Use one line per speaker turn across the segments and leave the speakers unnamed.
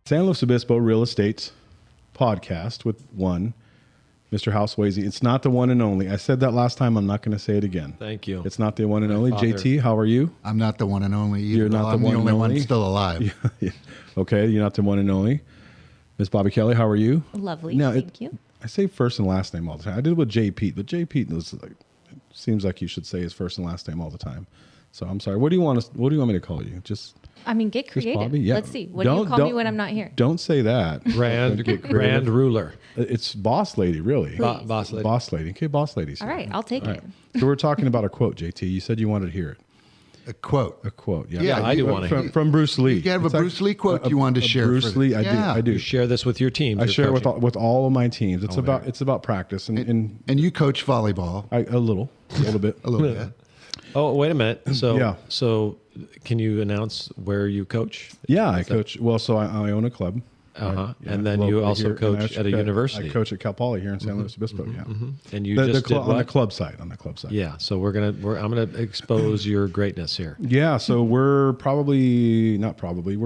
San Luis Obispo Real Estate Podcast with one, Mr. Hal Sweasey. It's not the one and only. I said that last time. I'm not going to say it again.
Thank you.
It's not the one and only.
Father.
JT, how are you?
I'm not the one and only either.
You're not
I'm
the one
the only
and
one
only?
still alive.
Yeah. Okay, you're not the one and only. Miss Bobby Kelly, how are you?
Lovely,
Now,
thank you.
I say first and last name all the time. I did it with J. Pete, but J. Pete was like, it seems like you should say his first and last name all the time. So I'm sorry. What do you want me to call you? Just
Get creative.
Bobby? Yeah.
Let's see. What do you call me when I'm not here?
Don't say that.
Grand ruler.
It's boss lady, really.
Boss lady.
Boss lady. Okay, boss ladies.
All right, I'll take it.
So we're talking about a quote, JT. You said you wanted to hear it.
A quote.
A quote, yeah.
Yeah,
I do want to hear
from Bruce Lee.
You have a Bruce Lee quote you wanted to share.
Bruce Lee, I do.
You share this with your teams.
I share it with all of my teams. It's about practice
And you coach volleyball.
a little bit.
A little bit.
Oh, wait a minute. So,
Yeah.
so can you announce where you coach?
Yeah, I coach. Well, so I own a club.
Uh-huh.
Yeah,
And then you
locally
also
here, and
coach at a university.
I coach at Cal Poly here in San Luis Obispo. Yeah,
And you just did
on
what?
the club side.
Yeah. So I'm gonna expose your greatness here.
Yeah, so we're we're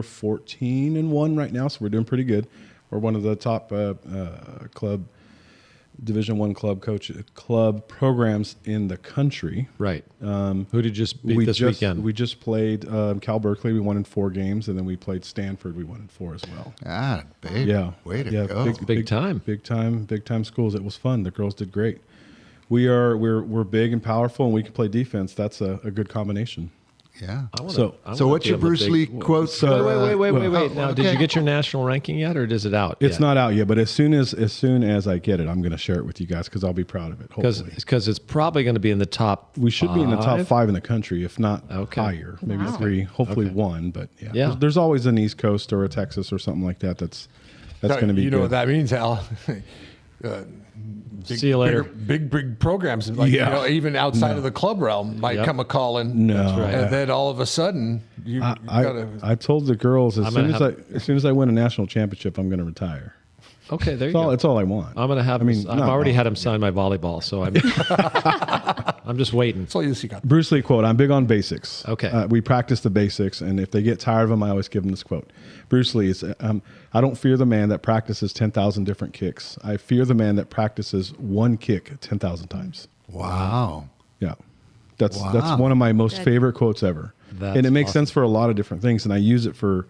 14-1 right now, so we're doing pretty good. We're one of the top Division I club programs in the country.
Right. Who did you just beat this weekend?
We just played Cal Berkeley. We won in 4 games, and then we played Stanford. We won in 4 as well.
Ah, baby.
Yeah,
Way to go.
Big time.
Big time schools. It was fun. The girls did great. We're big and powerful, and we can play defense. That's a good combination.
Yeah.
So
what's your Bruce Lee quote?
Wait. Now, did you get your national ranking yet, or is it out?
It's not out yet, but as soon as I get it, I'm going to share it with you guys because I'll be proud of it. Hopefully,
Because it's probably going to be in the top.
we should be in the top
5?
5 in the country, if not
Okay.
higher, maybe
Wow.
3, hopefully 1. But yeah,
Yeah.
There's always an East Coast or a Texas or something like that. That's going to be.
You know
good.
what that means, Hal?
See you later.
Big programs, like,
Yeah.
even outside of the club realm, might
Yep.
come a calling.
No. That's right.
And then all of a sudden, you gotta.
I told the girls as
I'm gonna
soon as I win a national championship, I'm going to retire.
Okay, there you
It's
go.
all, it's all I want.
I'm going to have. I've already had him sign my volleyball, so I'm just waiting.
That's all you got.
Bruce Lee quote, I'm big on basics.
Okay.
We practice the basics, and if they get tired of them, I always give them this quote. Bruce Lee is, I don't fear the man that practices 10,000 different kicks. I fear the man that practices one kick 10,000 times.
Wow.
Yeah. That's
Wow.
one of my most favorite quotes ever.
That's
and it makes
awesome.
sense for a lot of different things, and I use it for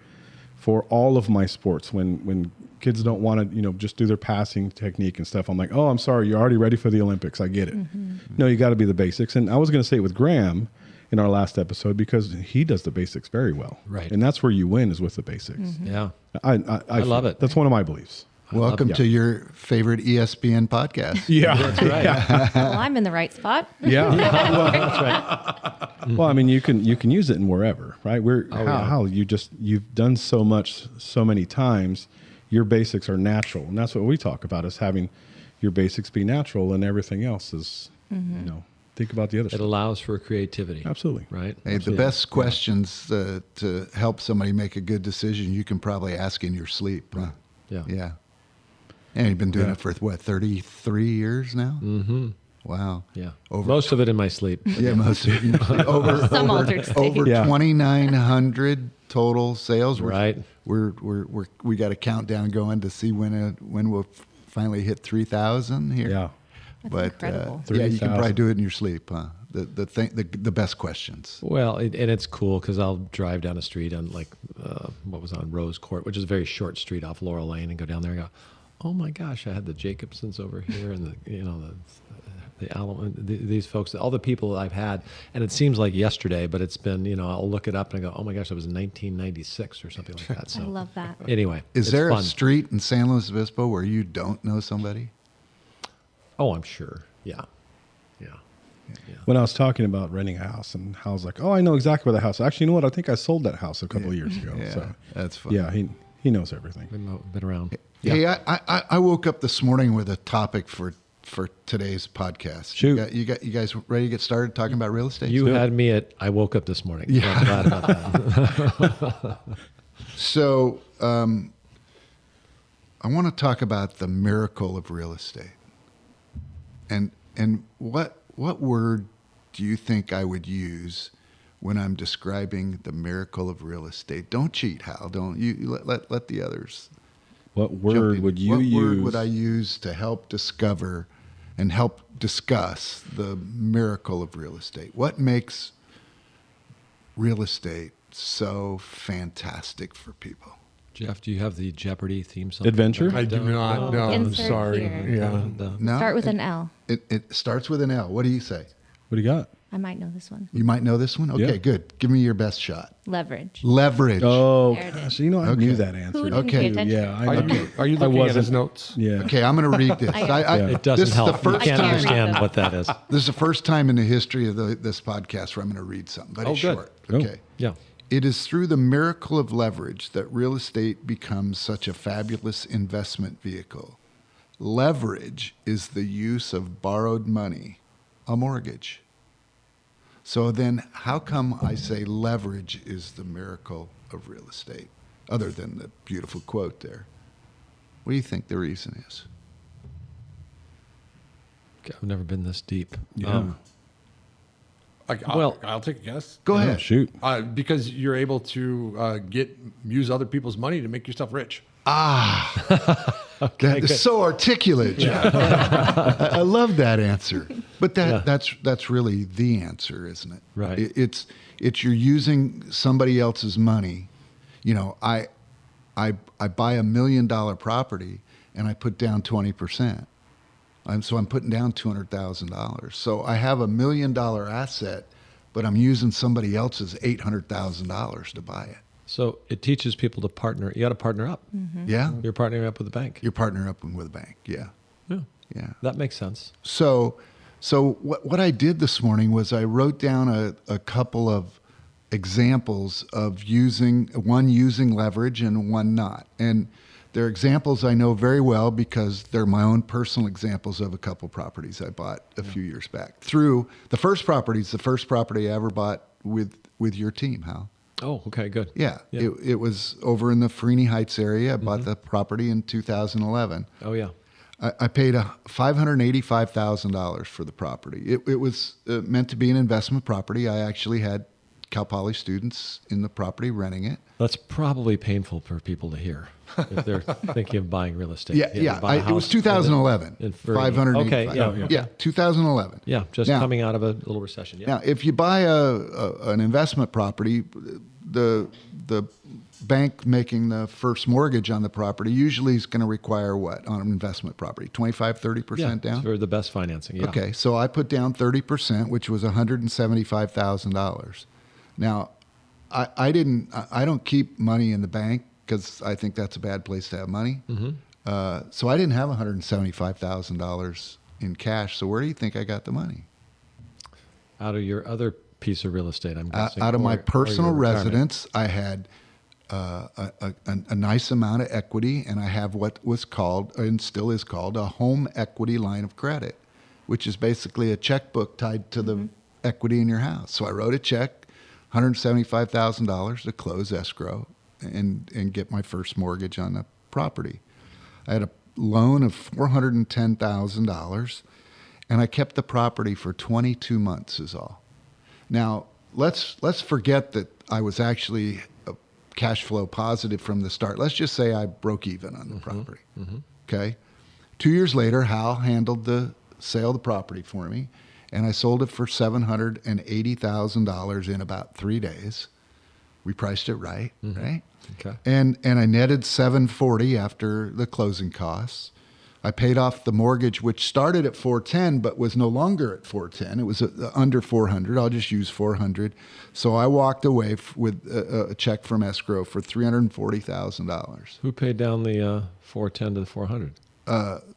all of my sports. When kids don't want to, just do their passing technique and stuff, I'm like, oh, I'm sorry, you're already ready for the Olympics. I get it. No, you got to be the basics. And I was going to say it with Graham in our last episode because he does the basics very well.
Right.
And that's where you win is with the basics.
Yeah.
I
love it.
That's one of my beliefs.
Welcome to your favorite ESPN podcast.
Yeah.
That's right.
Well, I'm in the right spot.
Yeah.
That's right.
Well, I mean, you can use it in wherever, right? How you've done so much, so many times. Your basics are natural, and that's what we talk about: is having your basics be natural, and everything else is, think about the other
It
stuff.
allows for creativity.
Absolutely.
Right.
Hey, the best questions to help somebody make a good decision, you can probably ask in your sleep. Huh?
Yeah.
Yeah. And you've been doing
Yeah.
it for, 33 years now?
Mm-hmm.
Wow.
Yeah.
Over-
Most of it in my sleep.
Yeah, most of you. Over
Some altered state.
over
Yeah.
2,900 total sales.
Right.
We got a countdown going to see when we'll finally hit 3,000 here.
Yeah.
That's incredible.
Yeah, you can
3,000.
probably do it in your sleep. Huh? The best questions.
Well, and it's cool because I'll drive down a street on what was on Rose Court, which is a very short street off Laurel Lane, and go down there and go, oh my gosh, I had the Jacobsons over here, and the Alamo, these folks, all the people that I've had, and it seems like yesterday, but it's been, I'll look it up and I go, oh my gosh, that was 1996 or something like that. So
I love that.
anyway,
Is
it's
there
fun.
a street in San Luis Obispo where you don't know somebody?
Oh, I'm sure. Yeah.
When I was talking about renting a house, and Hal's like, "Oh, I know exactly where the house." Actually, you know what? I think I sold that house a couple of years ago.
Yeah,
So
that's fun.
yeah, he knows everything.
Been around.
Hey, I woke up this morning with a topic for today's podcast.
Shoot.
You guys ready to get started talking about real estate?
You had me at, I woke up this morning.
Yeah.
I'm glad about that.
So I want to talk about the miracle of real estate. And what word do you think I would use when I'm describing the miracle of real estate. Don't cheat, Hal. Don't you let the others.
What
jump
word
in.
would you
what
use?
What word would I use to help discover and help discuss the miracle of real estate? What makes real estate so fantastic for people?
Jeff, do you have the Jeopardy theme song?
Adventure?
I do not. No, I'm
Insert
sorry.
here.
Yeah.
No,
Start with an L.
It starts with an L. What do you say?
What do you got?
I might know this one.
You might know this one? Okay,
Yeah.
good. Give me your best shot.
Leverage.
Leverage.
Oh,
There it is.
gosh. You know, I
Okay.
knew that answer.
Who didn't
Okay.
pay attention?
Yeah, I
Are
know.
you, are you
I
looking at his
wasn't-
notes?
Yeah.
Okay, I'm going to read this.
It doesn't
this
help.
Is the first
I
You can't
can't read
understand
them.
what that is.
This is the first time in the history of this podcast where I'm going to read something, but it's
good.
short.
Oh.
Okay.
Yeah.
It is through the miracle of leverage that real estate becomes such a fabulous investment vehicle. Leverage is the use of borrowed money, a mortgage. So then, how come I say leverage is the miracle of real estate, other than the beautiful quote there? What do you think the reason is?
I've never been this deep.
Yeah.
I'll take a guess.
Go
Oh,
ahead.
shoot.
Because you're able to use other people's money to make yourself rich.
That is so articulate, Jeff. I love that answer. But that's really the answer, isn't it?
Right.
It's you're using somebody else's money. You know, I buy $1 million property and I put down 20%. So I'm putting down $200,000. So I have $1 million asset, but I'm using somebody else's $800,000 to buy it.
So it teaches people to partner. You got to partner up.
Yeah.
You're partnering up with the bank.
You're partnering up with a bank. Yeah.
Yeah.
Yeah.
That makes sense.
So what I did this morning was I wrote down a couple of examples of using leverage and one not. And they're examples I know very well because they're my own personal examples of a couple properties I bought a few years back. Through the first property I ever bought with your team, Hal.
Oh, okay, good.
Yeah. It was over in the Freeney Heights area. I bought the property in 2011.
Oh, yeah.
I paid $585,000 for the property. It was meant to be an investment property. I actually had Cal Poly students in the property renting it.
That's probably painful for people to hear if they're thinking of buying real estate.
Yeah.
Buy a
It was
house
2011.
in Fernie.
585.
Okay,
Yeah, 2011.
Yeah, just
Now-
coming out of a little recession. Yeah.
Now, if you buy an investment property, the bank making the first mortgage on the property usually is going to require what on an investment property? 25, 30% down?
for the best financing. Yeah.
Okay, so I put down 30%, which was $175,000. Now, I don't keep money in the bank because I think that's a bad place to have money. So I didn't have $175,000 in cash. So where do you think I got the money?
Out of your other piece of real estate, I'm guessing.
Out of my
or
personal
your retirement.
residence, I had a nice amount of equity, and I have what was called and still is called a home equity line of credit, which is basically a checkbook tied to the equity in your house. So I wrote a check, $175,000 to close escrow and get my first mortgage on the property. I had a loan of $410,000, and I kept the property for 22 months is all. Now, let's forget that I was actually cash flow positive from the start. Let's just say I broke even on the property. Okay? 2 years later, Hal handled the sale of the property for me, and I sold it for $780,000 in about 3 days. We priced it right, right?
Okay.
And I netted $740 after the closing costs. I paid off the mortgage, which started at $410, but was no longer at $410. It was under $400. I'll just use $400. So I walked away with a check from escrow for $340,000.
Who paid down the 410 to the 400?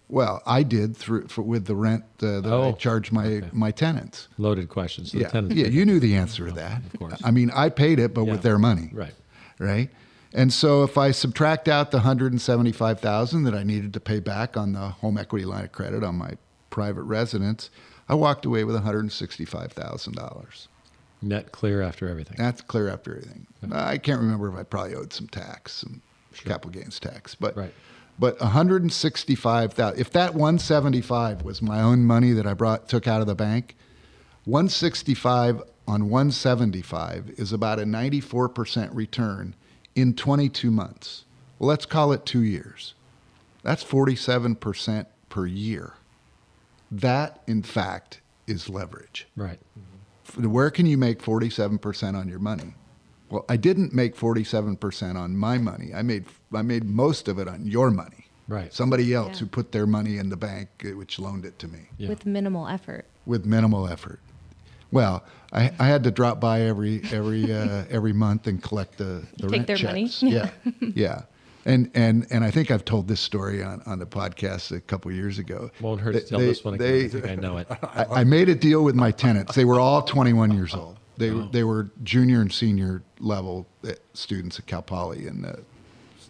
Well, I did with the rent that I charged my tenants.
Loaded questions. So the
Yeah,
tenants
yeah,
paid
you
it.
knew the answer to that.
Of course.
I mean, I paid it, but with their money.
Right.
Right. And so if I subtract out the $175,000 that I needed to pay back on the home equity line of credit on my private residence, I walked away with $165,000.
Net clear after everything.
That's clear after everything. I can't remember if I probably owed some tax, some capital gains tax, but
Right.
but $165,000. If that $175 was my own money that I took out of the bank, $165 on 175 is about a 94% return in 22 months. Well, let's call it 2 years. That's 47% per year. That, in fact, is leverage.
Right.
Where can you make 47% on your money? Well, I didn't make 47% on my money. I made most of it on your money.
Right.
Somebody else
Yeah.
who put their money in the bank, which loaned it to me.
Yeah.
With minimal effort.
With minimal effort. Well, I had to drop by every month and collect the
Take
rent
their money?
checks. Yeah, yeah. And I think I've told this story on the podcast a couple years ago.
Won't hurt to tell this one again. I think I know it.
I made a deal with my tenants. They were all 21 years old. They were junior and senior level students at Cal Poly in the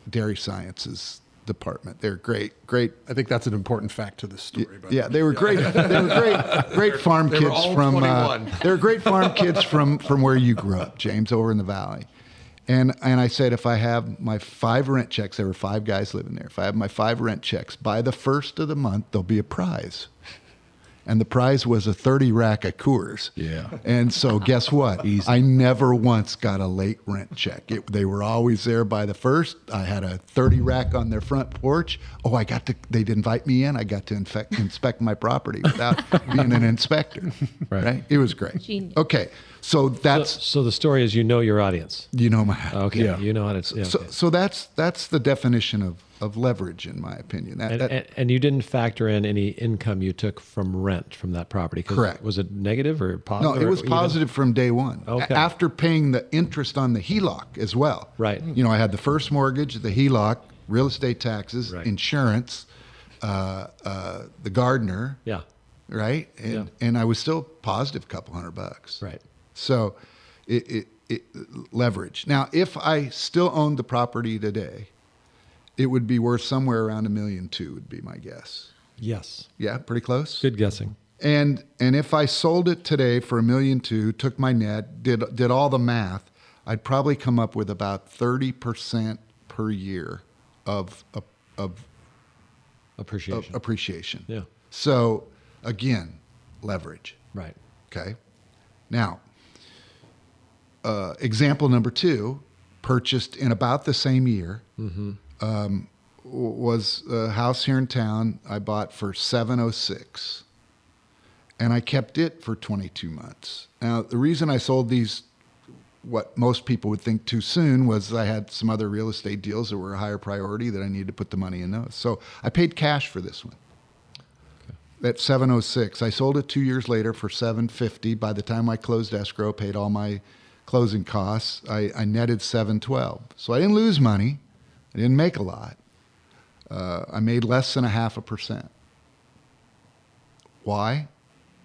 dairy sciences department. They're great.
I think that's an important fact to this story.
Yeah, they were great. They were great farm
They were
kids
all
from.
21.
They were great farm kids from where you grew up, James, over in the valley. And I said, if I have my 5 rent checks, there were 5 guys living there. If I have my 5 rent checks by the first of the month, there'll be a prize. And the prize was a 30 rack of Coors.
Yeah.
And so guess what?
Easy.
I never once got a late rent check. They were always there by the first. I had a 30 rack on their front porch. Oh, they'd invite me in. I got to inspect my property without being an inspector. Right. It was great.
Genius.
Okay. So that's,
So the story is, you know your audience.
you know, my,
Okay.
Yeah.
You know how to. Yeah, okay.
so that's the definition of leverage, in my opinion.
And you didn't factor in any income you took from rent from that property. 'Cause
Correct.
Was it negative or
No,
positive?
it was
or even?
positive from day one.
Okay.
After paying the interest on the HELOC as well.
Right.
You know, I had the first mortgage, the HELOC, real estate taxes,
Right.
insurance, the gardener,
Yeah.
right? And I was still positive a couple $100.
Right.
So it leverage. Now, if I still owned the property today, it would be worth somewhere around $1.2 million would be my guess.
Yes.
Yeah, pretty close.
Good guessing.
And if I sold it today for $1.2 million, took my net, did all the math, I'd probably come up with about 30% per year of
Appreciation.
appreciation.
Yeah.
So again, leverage.
Right.
Okay. Now, example number 2, purchased in about the same year. Was a house here in town I bought for $706, and I kept it for 22 months. Now, the reason I sold these, what most people would think too soon, was I had some other real estate deals that were a higher priority that I needed to put the money in those. So I paid cash for this one. At $706, I sold it 2 years later for $750. By the time I closed escrow, paid all my closing costs, I netted $712. So I didn't lose money. I didn't make a lot. I made less than 0.5%. Why?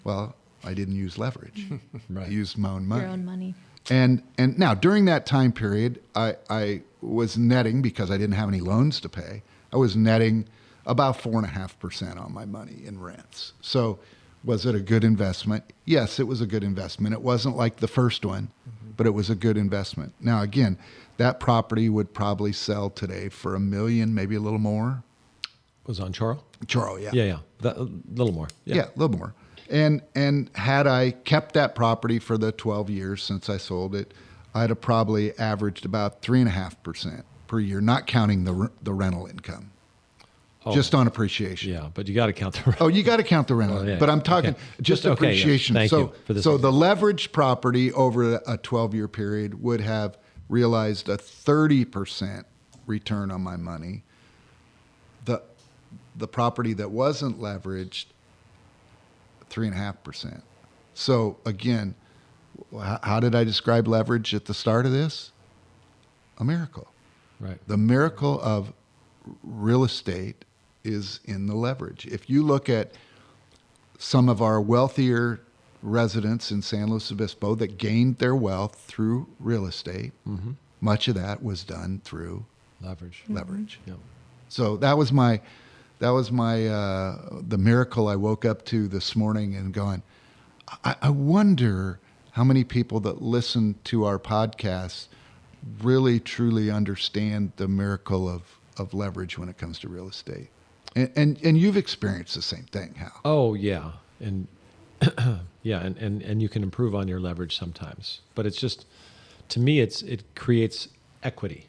Well, I didn't use leverage.
Right.
I used my own money.
Your own money.
And now, during that time period, I was netting, because I didn't have any loans to pay, I was netting about 4.5% on my money in rents. So was it a good investment? Yes, it was a good investment. It wasn't like the first one, but it was a good investment. Now, again, that property would probably sell today for $1 million, maybe a little more.
Was it on Choro?
Choro, yeah.
Yeah. A little more.
Yeah, a little more. And had I kept that property for the 12 years since I sold it, I'd have probably averaged about 3.5% per year, not counting the rental income, just on appreciation.
Yeah, but you got to count the rent.
Oh, you got to count the rental,
Oh, yeah.
but I'm talking
Okay.
just
Okay, yes.
appreciation.
Thank
so,
you for this.
So the leveraged property over a 12-year period would have realized a 30% return on my money. The property that wasn't leveraged, 3.5%. So again, how did I describe leverage at the start of this? A miracle.
Right.
The miracle of real estate is in the leverage. If you look at some of our wealthier residents in San Luis Obispo that gained their wealth through real estate, much of that was done through
Leverage.
leverage.
Yep.
So that was my the miracle I woke up to this morning and going, I wonder how many people that listen to our podcasts really truly understand the miracle of leverage when it comes to real estate. And you've experienced the same thing, Hal.
Oh yeah, and Yeah, and you can improve on your leverage sometimes, but it's just, to me, it creates equity.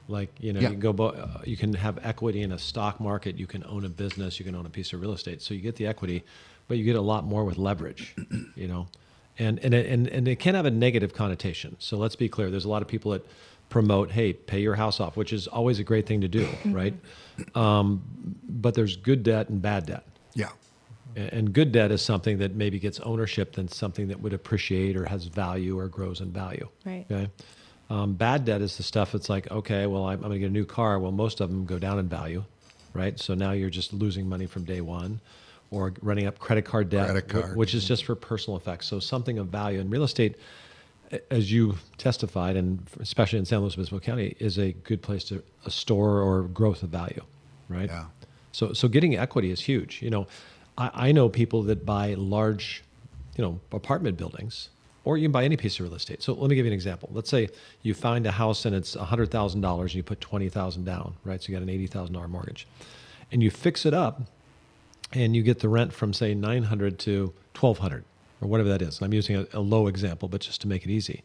Like, you
Yeah.
can go, you can have equity in a stock market, you can own a business, you can own a piece of real estate. So you get the equity, but you get a lot more with leverage, and it can have a negative connotation. So let's be clear. There's a lot of people that promote, hey, pay your house off, which is always a great thing to do, right? But there's good debt and bad debt.
Yeah.
And good debt is something that maybe gets ownership than something that would appreciate or has value or grows in value.
Right.
Okay. Bad debt is the stuff that's like, okay, well, I'm going to get a new car. Well, most of them go down in value, right? So now you're just losing money from day one, or running up credit card debt,
Credit card.
which is just for personal effects. So something of value in real estate, as you testified, and especially in San Luis Obispo County, is a good place to a store or growth of value, right?
Yeah.
So getting equity is huge. I know people that buy large, apartment buildings, or you can buy any piece of real estate. So let me give you an example. Let's say you find a house and it's $100,000 and you put $20,000 down, right? So you got an $80,000 mortgage, and you fix it up, and you get the rent from, say, $900 to $1,200, or whatever that is. I'm using a low example, but just to make it easy.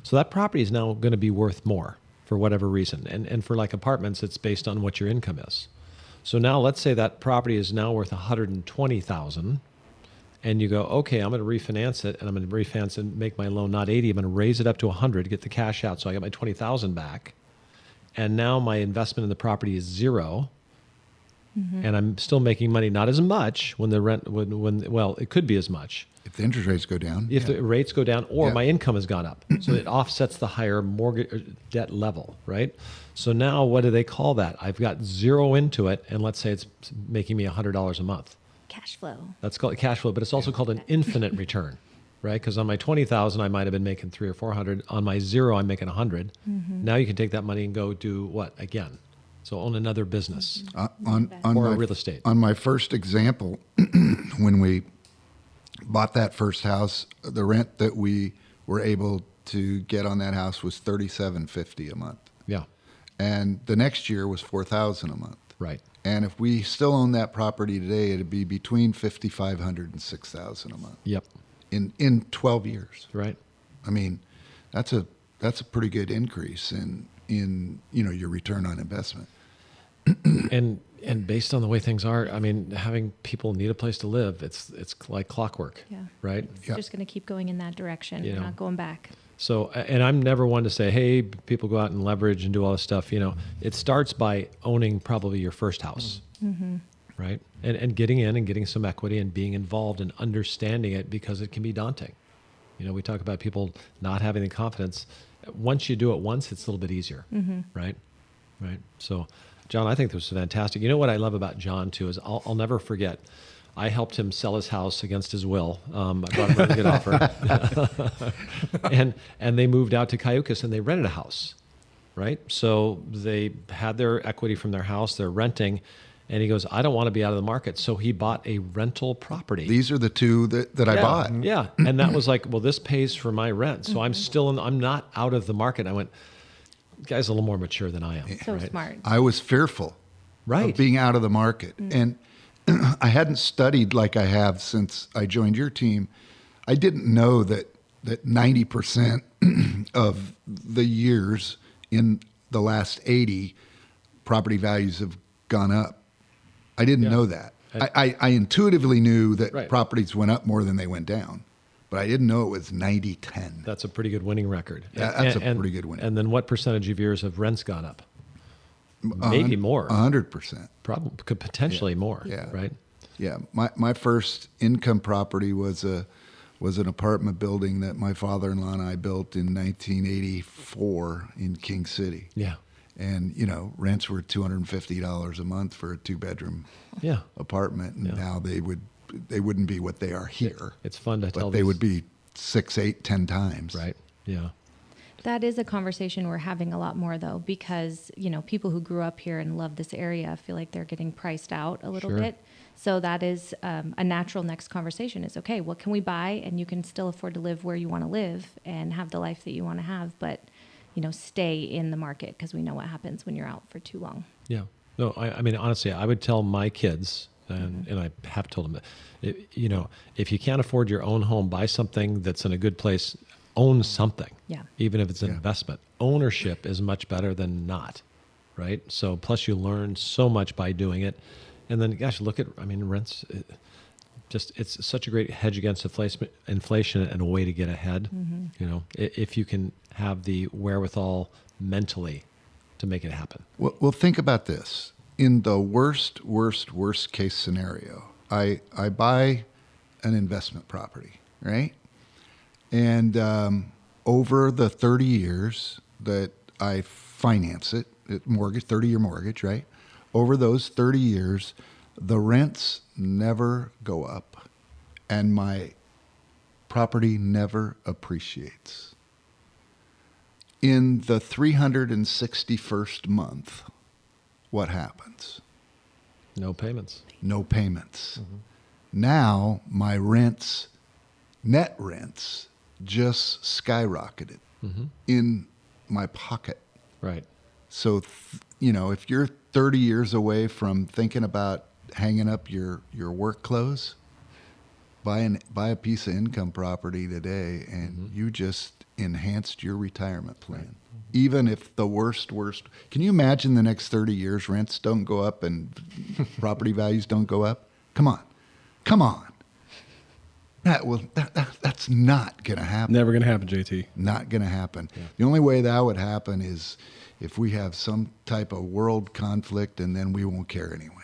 So that property is now going to be worth more for whatever reason. And for like apartments, it's based on what your income is. So now let's say that property is now worth $120,000, and you go, okay, I'm going to refinance it, and I'm going to refinance and make my loan not 80. I'm going to raise it up to 100, get the cash out, so I get my 20,000 back. And now my investment in the property is zero. And I'm still making money, not as much when the rent, well, it could be as much
If the interest rates go down.
if the rates go down, or
Yeah.
my income has gone up. So it offsets the higher mortgage debt level, right? So now what do they call that? I've got zero into it, and let's say it's making me $100 a month.
Cash flow.
That's called cash flow, but it's also called an infinite return, right? Because on my 20,000, I might have been making 300 or 400. On my zero, I'm making 100. Now you can take that money and go do what again? So own another business.
On
Or
my,
real estate.
On my first example, when we bought that first house, the rent that we were able to get on that house was $3,750 a month,
Yeah,
and the next year was $4,000 a month.
right.
And if we still own that property today, it'd be between $5,500 and $6,000 a month
Yep,
in 12 years.
right.
I mean, that's a pretty good increase in your return on investment.
And based on the way things are, I mean, having people need a place to live, it's like clockwork,
Yeah.
right?
It's
Yeah.
just going to keep going in that direction.
You
We're
know.
not going back.
So, and I'm never one to say, hey, people go out and leverage and do all this stuff. It starts by owning probably your first house, right? And getting in and getting some equity and being involved and understanding it, because it can be daunting. We talk about people not having the confidence. Once you do it once, it's a little bit easier, right? Right. So, John, I think this was fantastic. You know what I love about John too is I'll never forget. I helped him sell his house against his will. I brought him a really good offer, and they moved out to Cayucas and they rented a house, right? So they had their equity from their house. They're renting, and he goes, "I don't want to be out of the market." So he bought a rental property.
These are the two that I bought.
Yeah, and that was like, well, this pays for my rent, so I'm not out of the market. I went, guy's a little more mature than I am.
So
right?
smart.
I was fearful
Right.
of being out of the market. And I hadn't studied like I have since I joined your team. I didn't know that 90% of the years in the last 80, property values have gone up. I didn't know that. I intuitively knew that
Right.
properties went up more than they went down, but I didn't know it was 90-10.
That's a pretty good winning record.
That's a pretty good winning.
And then what percentage of years have rents gone up? Maybe more.
100%.
Probably could potentially more.
Yeah.
Right.
Yeah, my first income property was an apartment building that my father-in-law and I built in 1984 in King City.
Yeah.
And rents were $250 a month for a 2-bedroom
Yeah.
apartment, and
Yeah.
now they wouldn't be what they are here.
It's fun to tell.
But they would be 6, 8, 10 times.
Right. Yeah.
That is a conversation we're having a lot more, though, because, people who grew up here and love this area feel like they're getting priced out a little
Sure.
bit. So that is a natural next conversation is, okay, what can we buy? And you can still afford to live where you want to live and have the life that you want to have, but, stay in the market, because we know what happens when you're out for too long.
Yeah. No, I mean, honestly, I would tell my kids, And I have told them that, if you can't afford your own home, buy something that's in a good place, own something.
Yeah.
Even if it's an investment. Ownership is much better than not, right? So plus you learn so much by doing it. And then, gosh, rents, it's such a great hedge against inflation and a way to get ahead. If you can have the wherewithal mentally to make it happen.
Well, think about this. In the worst case scenario, I buy an investment property, right? And over the 30 years that I finance it, 30-year mortgage, right? Over those 30 years, the rents never go up and my property never appreciates. In the 361st month, what happens?
No payments.
No payments. Now my net rents, just skyrocketed in my pocket.
Right.
So, if you're 30 years away from thinking about hanging up your work clothes, buy a piece of income property today, and you just enhanced your retirement plan. Right. Even if the worst, can you imagine the next 30 years rents don't go up and property values don't go up? Come on. That's not going to happen.
Never going to happen, JT.
Not going to happen.
Yeah.
The only way that would happen is if we have some type of world conflict, and then we won't care anyway.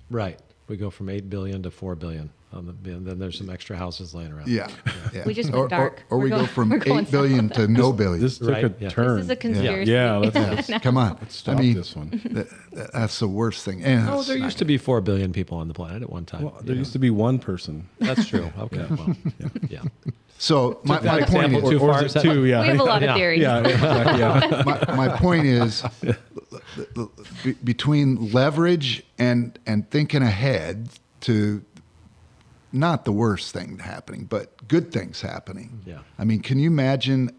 Right. We go from 8 billion to 4 billion. And then there's some extra houses laying around.
Yeah.
We just went dark.
Or we go from 8 billion to no billion.
This took
Right,
a
yeah.
turn.
This is a conspiracy.
Yeah, let's
Come on.
stop this one.
That's the worst thing. And
Oh, there used to be 4 billion people on the planet at one time.
Well, there used to be one person.
That's true. Okay. Well, yeah.
So my
that
point
example
is,
too far.
Or is
Is
it
that-
two? Yeah.
We have a lot
Yeah.
of theories.
Yeah, exactly, yeah.
my point is between leverage and thinking ahead to not the worst thing happening, but good things happening.
Yeah.
I mean, can you imagine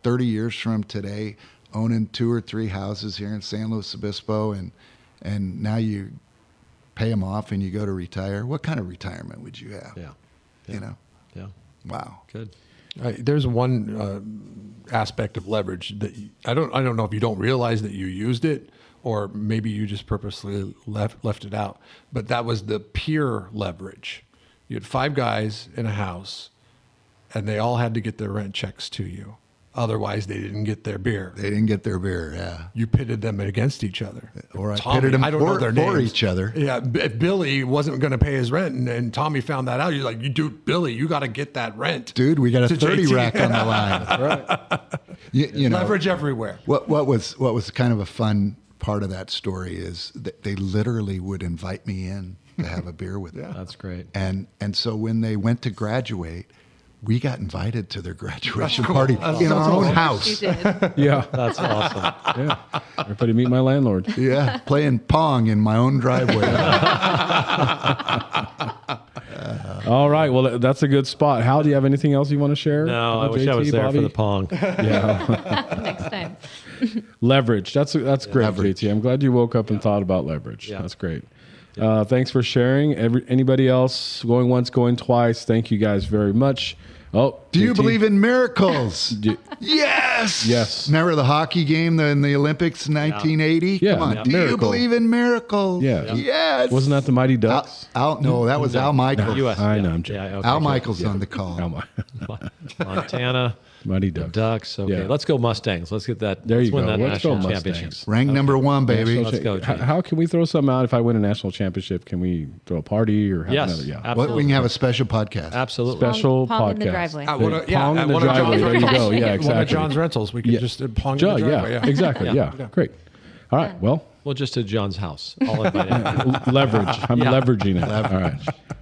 30 years from today owning 2 or 3 houses here in San Luis Obispo, and now you pay them off and you go to retire? What kind of retirement would you have?
Yeah.
You know?
Yeah.
Wow.
Good.
There's one aspect of leverage that I don't know if you don't realize that you used it, or maybe you just purposely left it out. But that was the peer leverage. You had 5 guys in a house, and they all had to get their rent checks to you. Otherwise, they didn't get their beer.
They didn't get their beer, yeah.
You pitted them against each other.
Or I
Tommy,
pitted them
I don't know their
for
names.
each other.
Yeah, if Billy wasn't going to pay his rent, and Tommy found that out, you're like, dude, Billy, you got to get that rent.
Dude, we got a
To
30
JT.
rack on the line. That's right. You know,
Leverage everywhere.
What was kind of a fun part of that story is that they literally would invite me in to have a beer with them.
That's great.
And so when they went to graduate, we got invited to their graduation party in our own
You
house.
did.
Yeah.
That's awesome.
Yeah. Everybody meet my landlord.
Yeah, playing Pong in my own driveway.
All right. Well, that's a good spot. Hal, do you have anything else you want to share?
No, I
about
wish I was
JT,
there
Bobby?
for the Pong.
Yeah.
Next time.
Leverage. That's great,
Leverage.
JT. I'm glad you woke up and thought about leverage.
Yeah.
That's great. Thanks for sharing. Anybody else going once, going twice? Thank you guys very much. Oh,
Do you
JT?
believe in miracles?
Do-
Yes.
Yes.
Remember the hockey game in the Olympics in 1980?
Yeah,
Come on.
yeah.
Do you
Miracle.
believe in miracles?
Yeah.
Yes.
Wasn't that the Mighty Ducks?
No, that was Al Michaels.
US.
I
yeah.
know, I'm joking.
Yeah, okay,
Al
good.
Michaels on the call.
Montana.
Mighty
The
Ducks.
Ducks. Okay,
Yeah.
let's go Mustangs. Let's get that.
There
let's
you
win
go.
that
Let's go
national
Mustangs.
championship.
Rank number 1, baby.
Let's go,
How,
Jay.
how can we throw something out if I win a national championship? Can we throw a party or have
Yes,
another? Yeah.
absolutely.
We can have a special podcast.
Absolutely.
Special
Pong in the
podcast.
driveway.
At one of, yeah,
Pong
at
in the
one of
driveway.
John's
There you
rentals.
go. Yeah,
One
exactly.
of John's rentals. We can
Yeah.
just pong
Joe,
in the driveway.
yeah, exactly.
Yeah.
Yeah. Great. All right. Well,
Well, just to John's house. I'll invite him.
leverage. I'm
Yeah.
leveraging it. All right.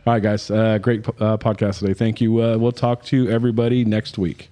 All right, guys. Great podcast today. Thank you. We'll talk to everybody next week.